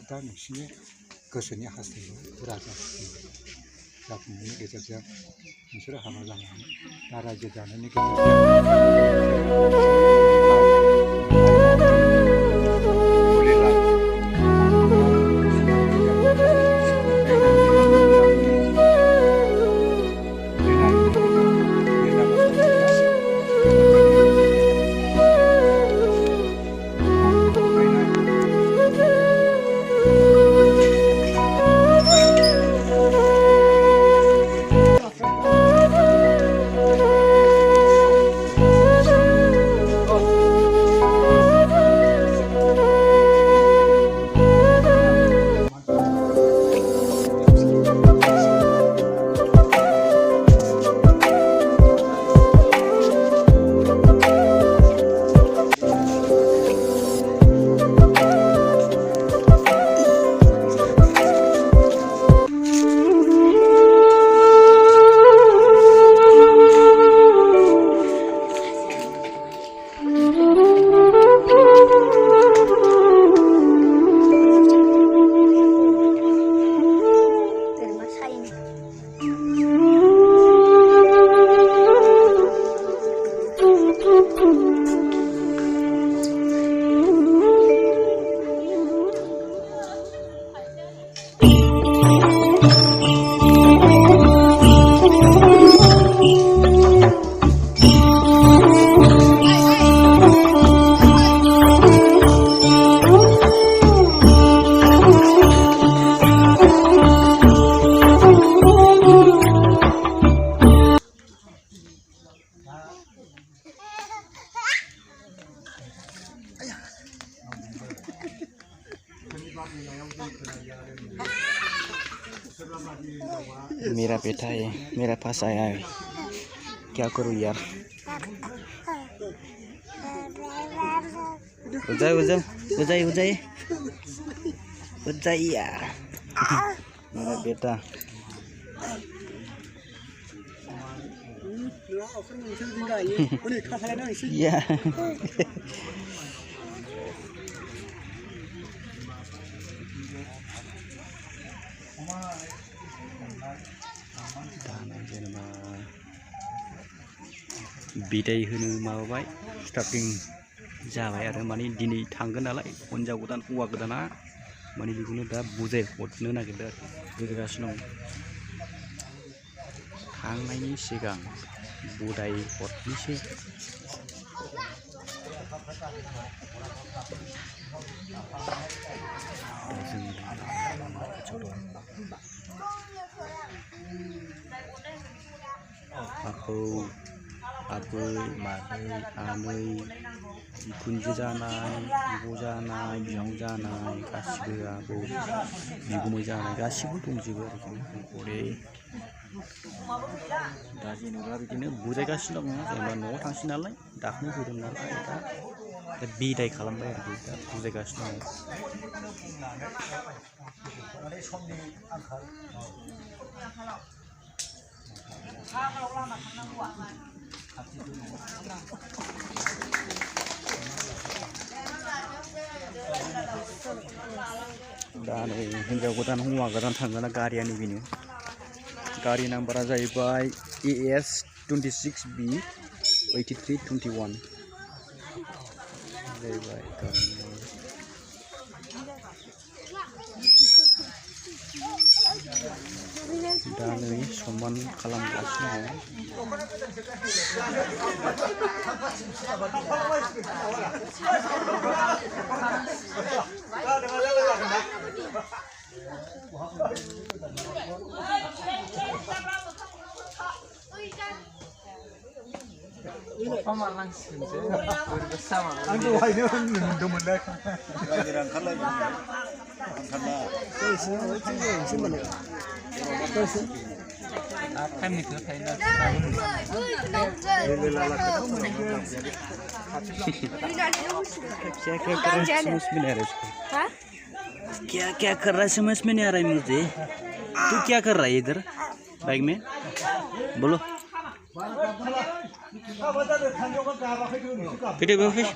दा नोंसिनि गोसोनि हास्थायनाय फुरा जाफुङो जाफुंनायनि गेजेरजों नोंसोरो हाबा जानानै दा रायजो जानायनि मेरा बेटा है, मेरा पास आया है, क्या करूँ यार। उठ जाए यार मेरा बेटा। या जेनेबा बिदाय होनो माबाबाय स्टार्टिं जाबाय आरो माने दिनै थांगोन नालाय हिनजाव गोदान हौवा गोदाना माने बेखौनो दा बुजाय हरनो नागिरदों आरो बुजायगासिनो दं। थांनायनि सिगां बुजाय हरनोसै। आबै मादै आनै बिखुनजो जानाय बिब' जानाय बिहाव जानाय गासिबो आबौ बिगुमै जानाय गासिबो दंजोबो आरोखि हरै दा जेनेबा बिदिनो बुजायगासिनो दङ। जेनेबा न'आव थांसै नालाय दाखोनो फैदों नालाय दा बिदाय खालामबाय आरोखि दा बुजायगासिनो दङ। दा नै हिनजाव गोदान हौवा गोदान थांगोना गारियानो बेनो। गारि नाम्बारा जाहैबाय AS 26B 8321 जाहैबाय। दा नै सनमान खालामगासिनो दङ। आं दहायनो होनदोंमोनलै क्या क्या कर रहा है समझ में नहीं आ रहा है मुझे। तू क्या कर रहा है इधर बाइक में बोलो फिट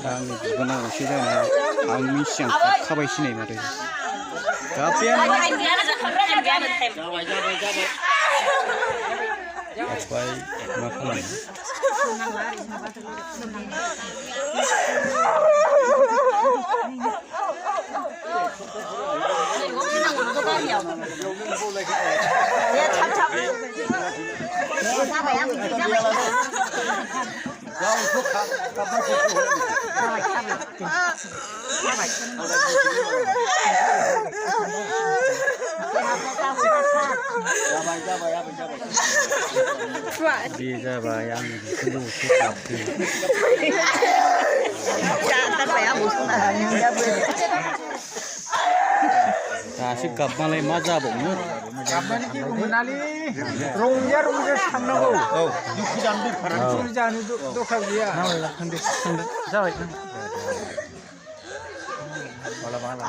आंनि बिबोनां असे जानाय आंनि सिगां खाबाय सिनाय माथो गाबैयानो गाबबाय मा खालामनो Dia jabai yang itu tapi. Kasih kapan lagi maja bongnya? Kapan ini menali? Rongnya sangat. Oh, duku jandu perang curi jandu tu kau dia. Nah, hendak jabai. Kalau malam.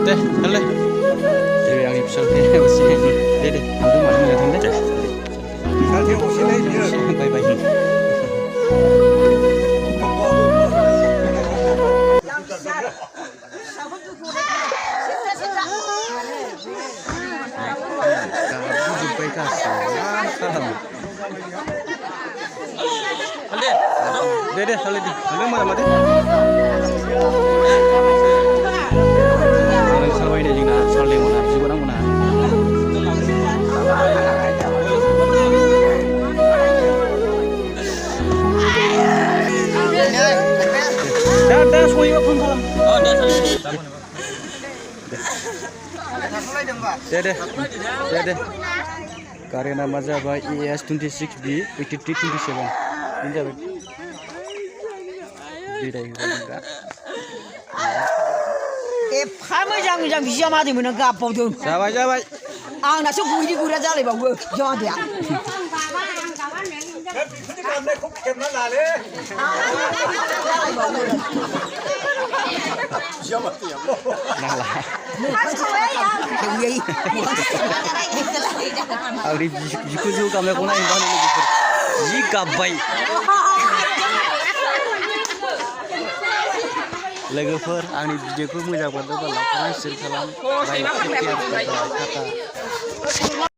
Deh, boleh. Jadi yang episode masih deh, antum mana yang tanda jas? Bye bye. Jumpai kasih. Deh, boleh deh. Boleh mana mana? Salwai ni jingna, salai mana? Jiwa mana? Dah, soalnya apa pun malam. Oh, dah salai. Deh. Karya nama Java ES26B 8327. Ini Java. Beda juga. Kami jangan bisa mati menengah apa tu? Java. Nak cakap guru guru aja lebih bagus. Jangan dia. Nanglah. Agri jiku juga kami kena imbang ini. Jika baik. Logoफोर आंनि भिडिअखौ मोजां मोनोब्ला like खालाम, share खालाम,